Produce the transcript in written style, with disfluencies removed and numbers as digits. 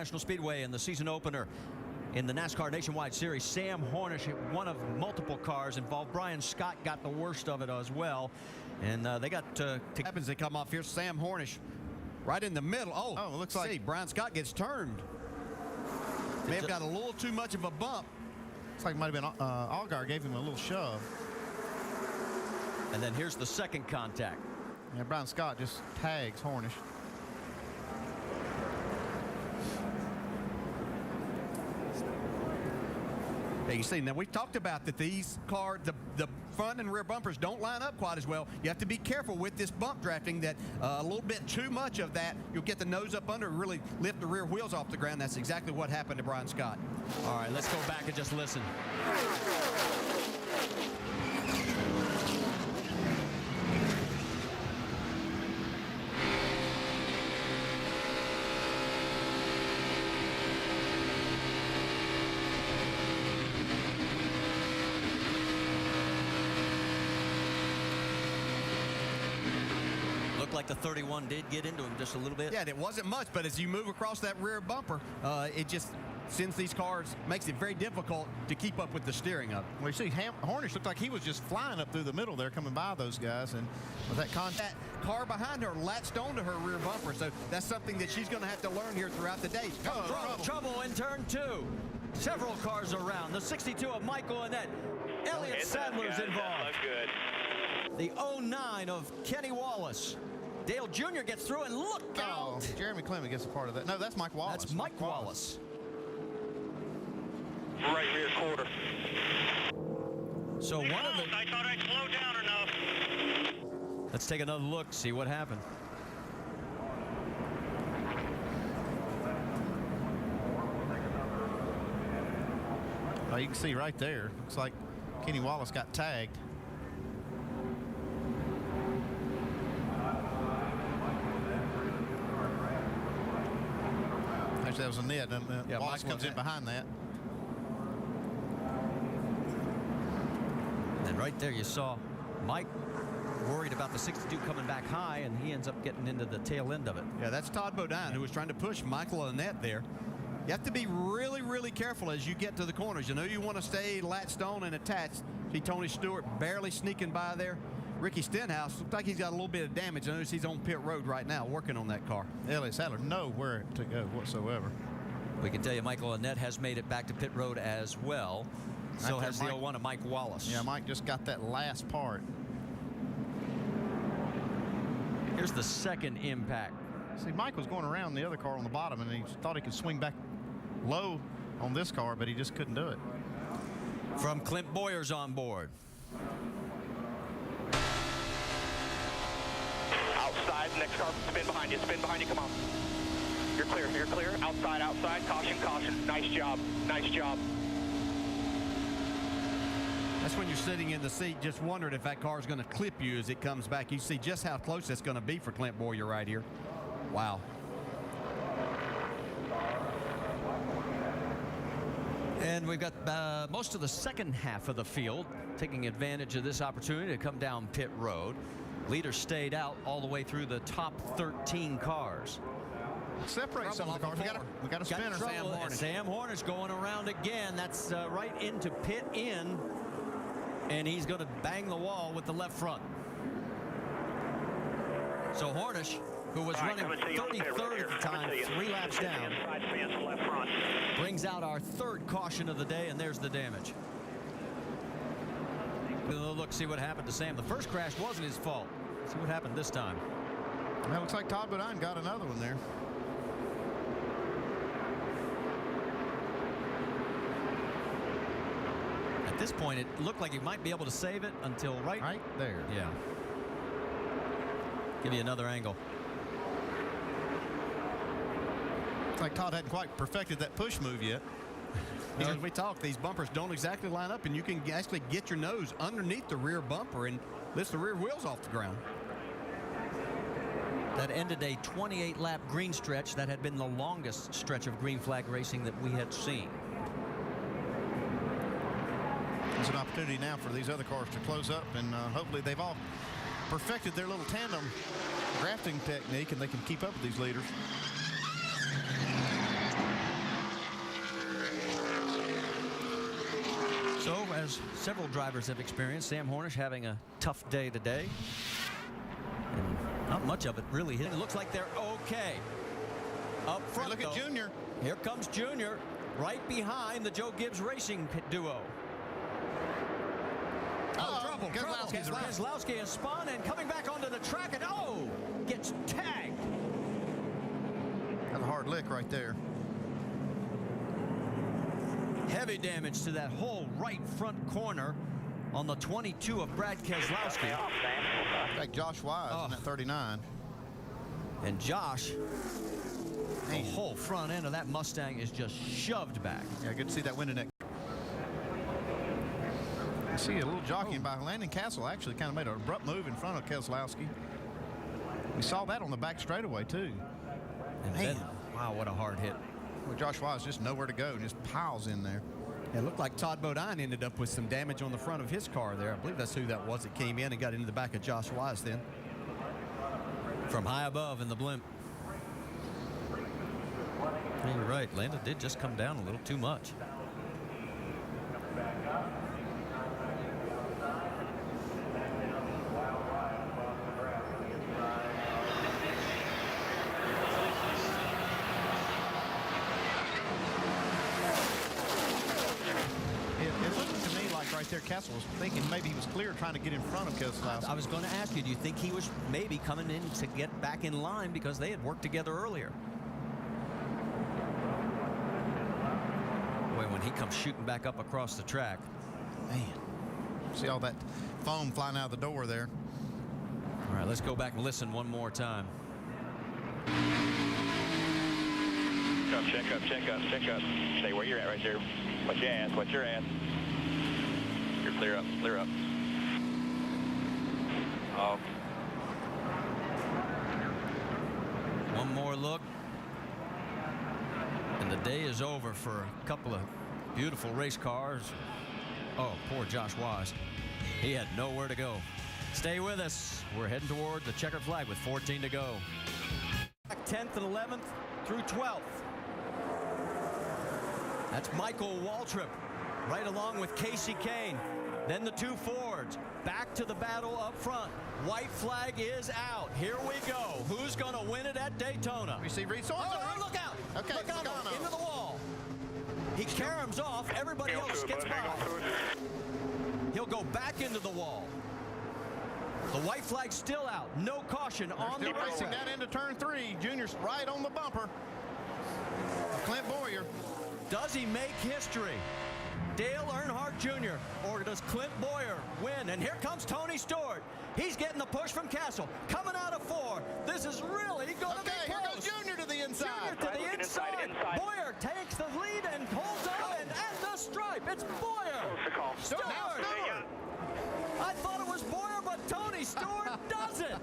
International Speedway in the season opener in the NASCAR Nationwide Series. Sam Hornish hit one of multiple cars involved. Brian Scott got the worst of it as well. And they got happens. They come off here. Sam Hornish right in the middle. Oh, it looks like Brian Scott gets turned. May have got a little too much of a bump. Looks like it might have been Allgaier gave him a little shove. And then here's the second contact. Yeah, Brian Scott just tags Hornish. Yeah, you see, now we've talked about that these cars, the front and rear bumpers don't line up quite as well. You have to be careful with this bump drafting that a little bit too much of that, you'll get the nose up under and really lift the rear wheels off the ground. That's exactly what happened to Brian Scott. All right, let's go back and just listen. Like the 31 did get into him just a little bit. Yeah, it wasn't much, but as you move across that rear bumper, it just, since these cars, makes it very difficult to keep up with the steering of it. Well, you see, Hornish looked like he was just flying up through the middle there, coming by those guys, and with that contact. That car behind her latched onto her rear bumper, so that's something that she's going to have to learn here throughout the day. Trouble in turn 2. Several cars around. The 62 of Michael Annett. Elliott Sadler's involved. Good. The 09 of Kenny Wallace. Dale Jr. gets through, and look out! Jeremy Clement gets a part of that. No, that's Mike Wallace. That's Mike Wallace. Right rear quarter. So one of the... I thought I'd slow down enough. Let's take another look, see what happened. Oh, you can see right there. Looks like Kenny Wallace got tagged. Actually, that was a net, and yeah, Wallace comes in behind that. And right there you saw Mike worried about the 62 coming back high, and he ends up getting into the tail end of it. Yeah, that's Todd Bodine who was trying to push Michael Annett there. You have to be really, really careful as you get to the corners. You know you want to stay latched on and attached. See Tony Stewart barely sneaking by there. Ricky Stenhouse looks like he's got a little bit of damage. I notice he's on pit road right now working on that car. Elliott Sadler nowhere to go whatsoever. We can tell you Michael Annett has made it back to pit road as well. So has the 01 of Mike Wallace. Yeah, Mike just got that last part. Here's the second impact. See, Mike was going around the other car on the bottom, and he thought he could swing back low on this car, but he just couldn't do it. From Clint Boyer's on board. Outside, next car, spin behind you, come on. You're clear, outside, caution, nice job. That's when you're sitting in the seat just wondering if that car is going to clip you as it comes back. You see just how close that's going to be for Clint Boyer right here. Wow. And we've got most of the second half of the field taking advantage of this opportunity to come down pit road. Leaders stayed out all the way through the top 13 cars. Separate some of the cars. We got a spinner. Sam Hornish going around again. That's right into pit in. And he's going to bang the wall with the left front. So Hornish, who was running 33rd at the time, 3 laps down, brings out our third caution of the day, and there's the damage. We'll look, see what happened to Sam. The first crash wasn't his fault. See what happened this time. Well, looks like Todd Bodine got another one there. At this point, it looked like he might be able to save it until right there. Yeah. Give you another angle. Looks like Todd hadn't quite perfected that push move yet. As we talk, these bumpers don't exactly line up, and you can actually get your nose underneath the rear bumper and lift the rear wheels off the ground. That ended a 28-lap green stretch. That had been the longest stretch of green flag racing that we had seen. There's an opportunity now for these other cars to close up, and hopefully they've all perfected their little tandem drafting technique, and they can keep up with these leaders. as several drivers have experienced, Sam Hornish having a tough day today. And not much of it really hit. It looks like they're okay. Up front, Look at though, Junior. here comes Junior, right behind the Joe Gibbs Racing duo. Trouble. Keslowski has spun and coming back onto the track and gets tagged. That's a hard lick right there. Heavy damage to that whole right front corner on the 22 of Brad Keslowski. Like Josh Wise on that 39. And Josh, the whole front end of that Mustang is just shoved back. Yeah, good to see that window neck. I see a little jockeying by Landon Castle. Actually kind of made an abrupt move in front of Keslowski. We saw that on the back straightaway too. And then, wow, what a hard hit. Well, Josh Wise just nowhere to go and just piles in there. It looked like Todd Bodine ended up with some damage on the front of his car there. I believe that's who that was that came in and got into the back of Josh Wise then. From high above in the blimp. You're right, Landon did just come down a little too much. Right there, Castle was thinking maybe he was clear trying to get in front of Keslowski. I was going to ask you, do you think he was maybe coming in to get back in line because they had worked together earlier? Boy, when he comes shooting back up across the track. Man, see all that foam flying out the door there. All right, let's go back and listen one more time. Check up. Stay where you're at right there. Watch your ass. You're clear up. One more look. And the day is over for a couple of beautiful race cars. Oh, poor Josh Wise. He had nowhere to go. Stay with us. We're heading toward the checkered flag with 14 to go. 10th and 11th through 12th. That's Michael Waltrip, right along with Casey Kane. Then the two Fords back to the battle up front. White flag is out. Here we go. Who's going to win it at Daytona? We see Reed Sorns. Look out. Okay, look out Scano. into the wall. He caroms off. Everybody else gets by. He'll go back into the wall. The white flag's still out. No caution on the racing railway. down into turn 3. Junior's right on the bumper. Clint Boyer. Does he make history? Dale Earnhardt Jr. or does Clint Boyer win? And here comes Tony Stewart. He's getting the push from Castle. Coming out of 4. This is really going to be close. Here goes Junior to the inside. Junior to the inside. Boyer takes the lead and holds on and the stripe. It's Boyer. Stewart. Now Stewart. I thought it was Boyer, but Tony Stewart does it.